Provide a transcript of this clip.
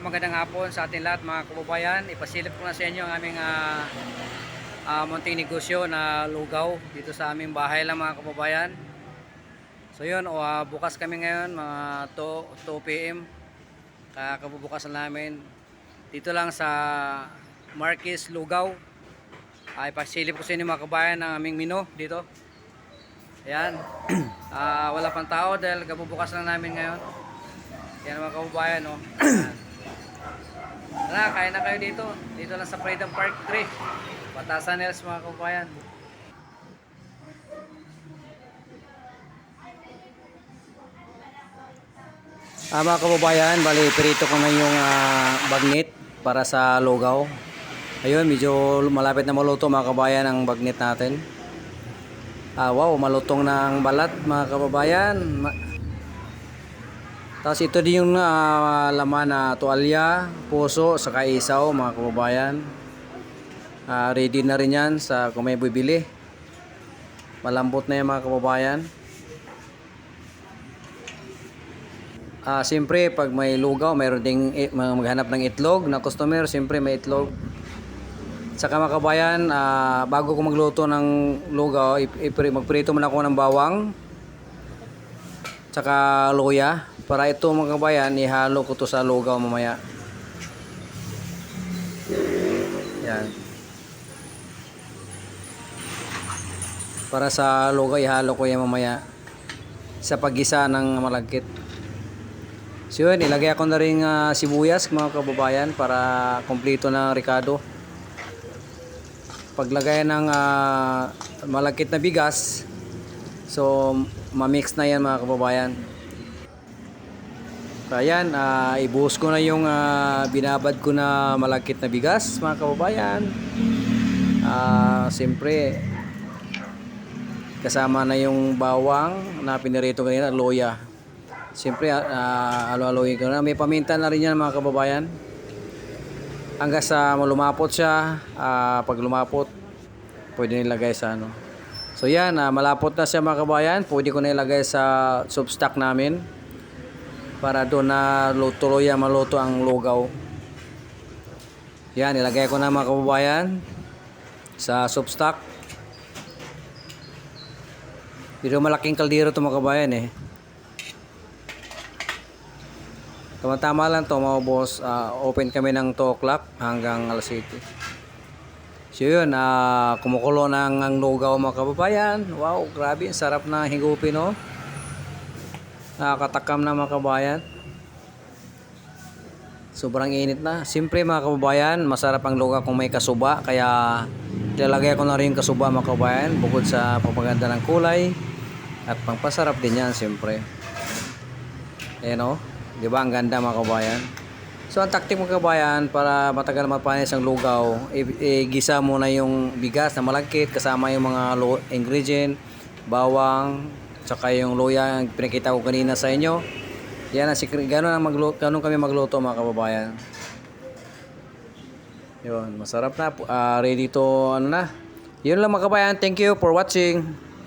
Magandang hapon sa ating lahat mga kababayan. Ipasilip ko na sa inyo ang aming munting negosyo na lugaw dito sa aming bahay lang mga kababayan. So yun, bukas kami ngayon mga 2 PM. Kakabubukas na namin dito lang sa Marquez Lugaw. Ipasilip ko sa inyo mga kababayan ang aming menu dito. Ayan. Wala pang tao dahil kabubukas na namin ngayon. Yan mga kababayan, no. Tara, kain na kayo dito. Dito lang sa Freedom Park 3. Batasan Hills mga kababayan. Mga kababayan, bali pirito ko na yung bagnet para sa lugaw. Ayun, medyo malapit na maluto mga kababayan ang bagnet natin. Wow, malutong ng balat mga kababayan. Tapos ito din yung laman na tuwalya, puso, saka isaw mga kababayan. Ready na rin yan sa kung may bibili. Malambot na yan mga kababayan. Siyempre pag may lugaw, mayroon ding maghanap ng itlog na customer. Siyempre may itlog. Saka mga kababayan, bago ko magluto ng lugaw, magprito muna ako ng bawang. Tsaka luya. Para ito mga kabayan, ihalo ko to sa lugaw mamaya. Yan. Para sa lugaw, ihalo ko yan mamaya sa paggisa ng malagkit. So yun, ilagay ako na rin sibuyas mga kababayan para kompleto na ricado. Paglagay ng malagkit na bigas, so ma-mix na yan mga kababayan. Ayan, ibuhos ko na yung binabad ko na malagkit na bigas mga kababayan. Siyempre kasama na yung bawang na pinirito kanina, luya. Siyempre alo-aloyin ko na. May paminta na rin yan mga kababayan. Hanggang sa lumapot siya. Pag lumapot, pwede nilagay sa ano. So yan, malapot na siya mga kababayan. Pwede ko na ilagay sa soup stock namin. Para doon na tuloy maluto ang lugaw. Yan, ilagay ko na mga kababayan sa soup stock. Pero malaking kaldero ito mga kababayan eh. Tama-tama lang ito mga boss. Open kami ng 2 o'clock hanggang alas 7. So yun, kumukulo na ang lugaw mga kababayan. Wow, grabe, sarap na higupin, no? Nakakatakam na mga kababayan. Sobrang init na. Siyempre mga kababayan, masarap ang lugaw kung may kasuba. Kaya ilalagay ko na rin yung kasuba mga kababayan. Bukod sa papaganda ng kulay at pangpasarap din yan siyempre. Ayan o. Diba ang ganda mga kababayan. So ang taktik mga kababayan para matagal mapanis ang lugaw, igisa muna yung bigas na malagkit kasama yung mga ingredient, bawang, tsaka yung luya ang pinakita ko kanina sa inyo. Yan ang secret. Ganun kami magluto mga kababayan. Yun, masarap na. Ready to ano na. Yun lang mga kababayan. Thank you for watching.